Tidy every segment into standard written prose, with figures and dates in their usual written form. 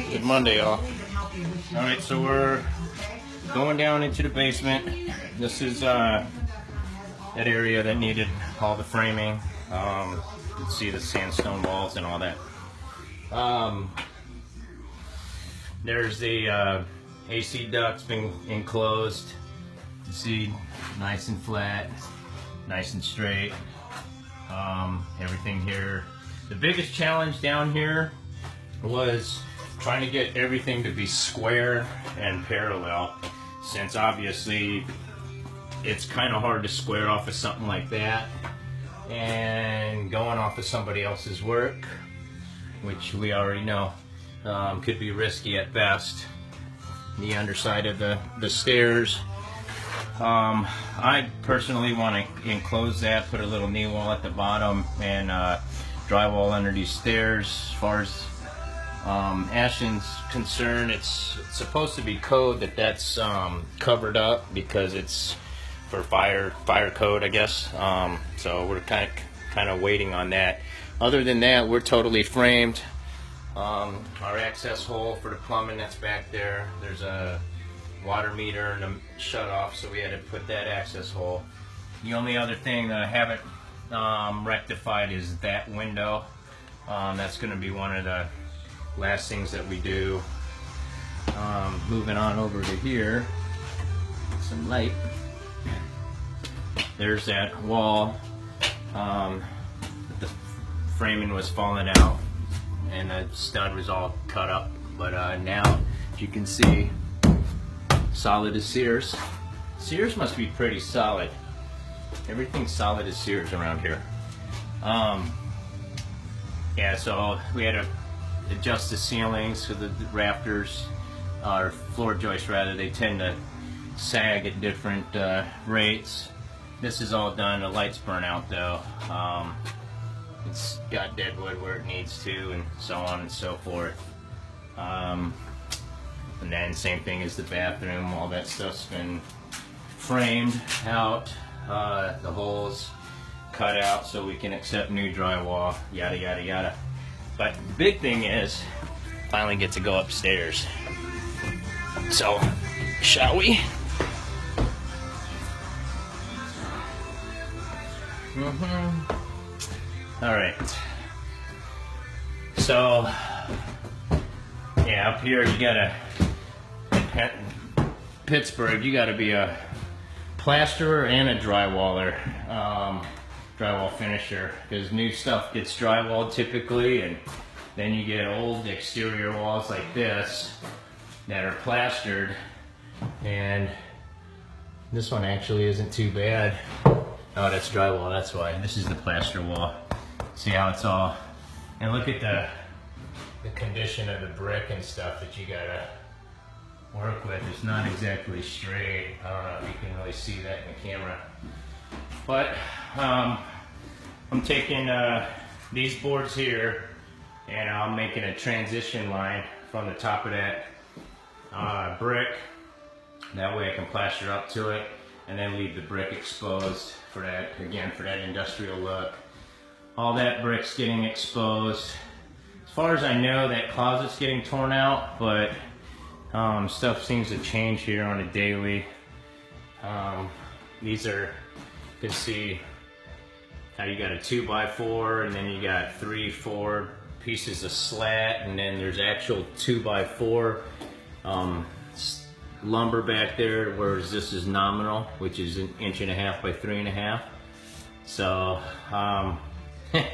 Good Monday, y'all. Alright, so we're going down into the basement. This is that area that needed all the framing. You can see the sandstone walls and all that. There's the AC duct's been enclosed. You can see nice and flat, nice and straight. Everything here. The biggest challenge down here was trying to get everything to be square and parallel, since obviously it's kind of hard to square off of something like that and going off of somebody else's work, which we already know could be risky at best. The underside of the stairs, I personally want to enclose that, put a little knee wall at the bottom, and drywall under these stairs. As far as Ashton's concerned, it's supposed to be code that's covered up because it's for fire code, I guess. So we're kind of waiting on that. Other than that, we're totally framed. Our access hole for the plumbing, that's back there. There's a water meter and a shut off, so we had to put that access hole. The only other thing that I haven't rectified is that window. That's going to be one of the last things that we do. Moving on over to here, some light. There's that wall. The framing was falling out and the stud was all cut up, but now, as you can see, solid as Sears. Sears must be pretty solid. Everything's solid as Sears around here. Yeah, so we had to adjust the ceilings to the rafters, or floor joists rather. They tend to sag at different rates. This is all done. The lights burn out though. It's got dead wood where it needs to, and so on and so forth. And then same thing as the bathroom. All that stuff's been framed out. The holes cut out so we can accept new drywall, yada yada yada. But the big thing is finally get to go upstairs. So shall we? All right, so yeah, up here you gotta, Pittsburgh, you gotta be a plasterer and a drywaller, drywall finisher, because new stuff gets drywalled typically, and then you get old exterior walls like this that are plastered, and this one actually isn't too bad. Oh, that's drywall, that's why. This is the plaster wall. See how it's all, and look at the condition of the brick and stuff that you gotta work with. It's not exactly straight. I don't know if you can really see that in the camera. But I'm taking these boards here and I'm making a transition line from the top of that brick. That way I can plaster up to it and then leave the brick exposed for that, again, for that industrial look. All that brick's getting exposed. As far as I know, that closet's getting torn out, but stuff seems to change here on a daily. These are, you can see how you got a 2x4, and then you got 3-4 pieces of slat, and then there's actual 2x4 lumber back there, whereas this is nominal, which is 1.5 inches by 3.5. So I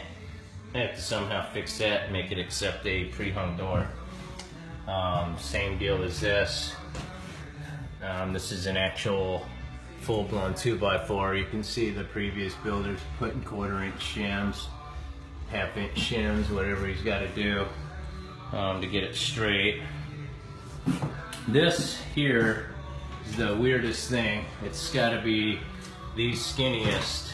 have to somehow fix that and make it accept a pre-hung door. Same deal as this. This is an actual full-blown 2x4. You can see the previous builders putting 1/4-inch shims, 1/2-inch shims, whatever he's got to do to get it straight. This here is the weirdest thing. It's got to be the skinniest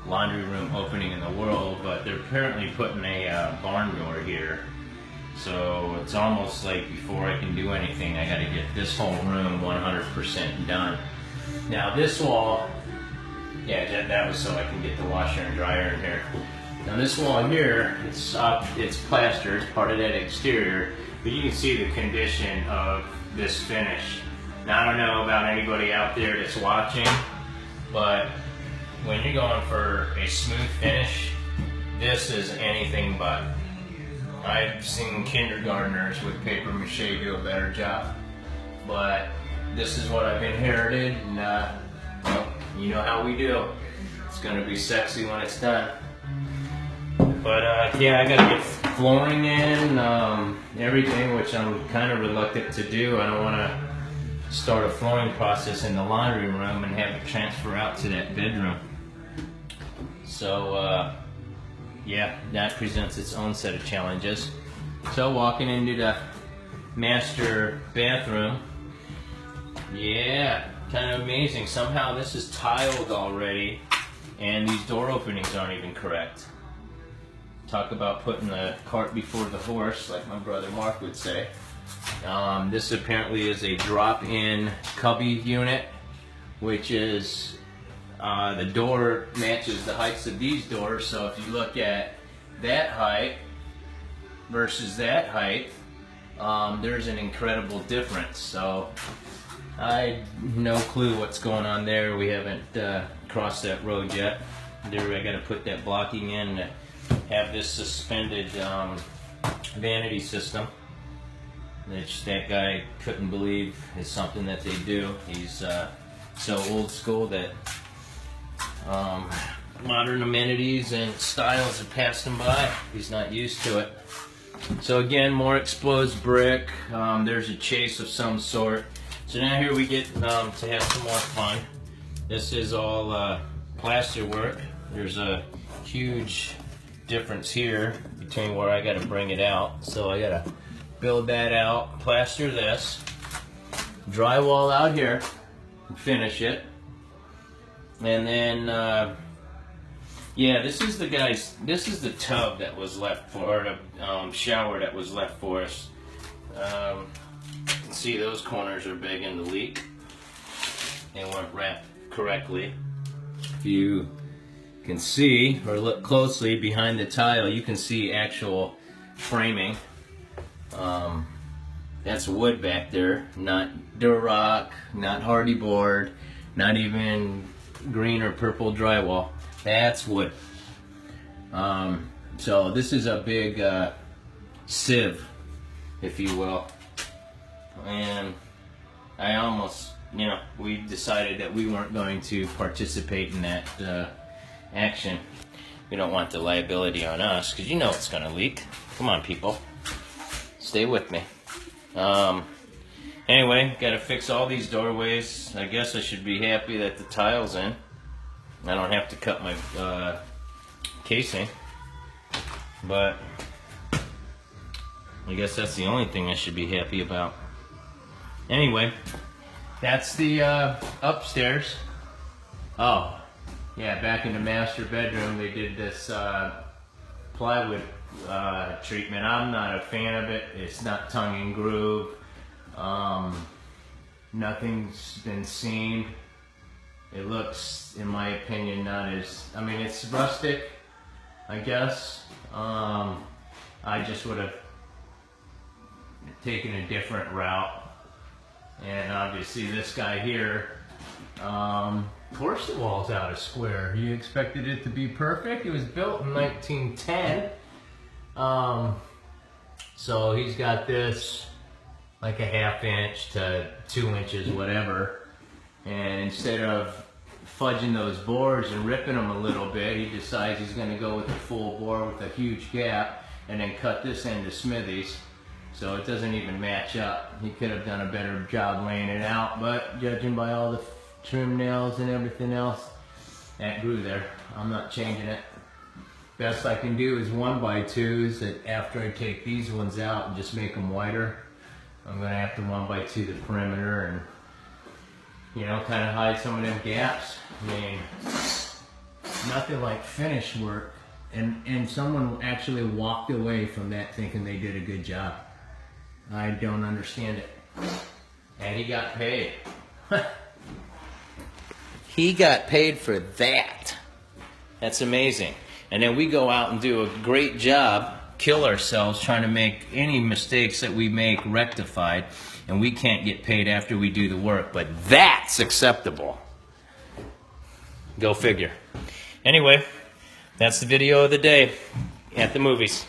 laundry room opening in the world, but they're apparently putting a barn door here. So it's almost like before I can do anything, I gotta get this whole room 100% done. Now this wall, yeah, that was so I can get the washer and dryer in here. Now this wall here, it's plaster, it's part of that exterior, but you can see the condition of this finish. Now I don't know about anybody out there that's watching, but when you're going for a smooth finish, this is anything but. I've seen kindergartners with paper mache do a better job, but this is what I've inherited, and well, you know how we do. It's gonna be sexy when it's done. But yeah, I gotta get flooring in, everything, which I'm kind of reluctant to do. I don't want to start a flooring process in the laundry room and have it transfer out to that bedroom. So yeah, that presents its own set of challenges. So walking into the master bathroom, yeah, kind of amazing. Somehow this is tiled already, and these door openings aren't even correct. Talk about putting the cart before the horse, like my brother Mark would say. This apparently is a drop-in cubby unit, which is, the door matches the heights of these doors. So if you look at that height versus that height, there's an incredible difference. So I no clue what's going on there. We haven't crossed that road yet. There, I got to put that blocking in. Have this suspended vanity system, which that guy couldn't believe is something that they do. He's so old school that modern amenities and styles have passed him by. He's not used to it. So again, more exposed brick. There's a chase of some sort. So now here we get to have some more fun. This is all plaster work. There's a huge difference here between where I got to bring it out. So I got to build that out, plaster this, drywall out here, and finish it. And then, yeah, this is the tub that was left for, or the shower that was left for us. You can see those corners are big in the leak. They weren't wrapped correctly. If you can see, or look closely behind the tile, you can see actual framing. That's wood back there, not Durock, not hardy board, not even green or purple drywall. That's wood. So this is a big sieve, if you will. And I almost, you know, we decided that we weren't going to participate in that action. We don't want the liability on us, because you know it's going to leak. Come on, people. Stay with me. Anyway, got to fix all these doorways. I guess I should be happy that the tile's in. I don't have to cut my casing. But I guess that's the only thing I should be happy about. Anyway, that's the upstairs. Oh, yeah, back in the master bedroom, they did this plywood treatment. I'm not a fan of it. It's not tongue and groove. Nothing's been seamed. It looks, in my opinion, not as, I mean, it's rustic, I guess. I just would have taken a different route. And obviously this guy here, of course the wall's out of square. You expected it to be perfect? It was built in 1910. So he's got this like a 1/2 inch to 2 inches, whatever. And instead of fudging those boards and ripping them a little bit, he decides he's gonna go with a full bore with a huge gap and then cut this into smithies. So it doesn't even match up. He could have done a better job laying it out, but judging by all the trim nails and everything else, that grew there. I'm not changing it. Best I can do is 1x2s that after I take these ones out and just make them wider, I'm gonna have to 1x2 the perimeter and, you know, kind of hide some of them gaps. I mean, nothing like finish work. And someone actually walked away from that thinking they did a good job. I don't understand it. And he got paid. He got paid for that. That's amazing. and then we go out and do a great job, kill ourselves trying to make any mistakes that we make rectified, and we can't get paid after we do the work. But that's acceptable. Go figure. Anyway, that's the video of the day at the movies.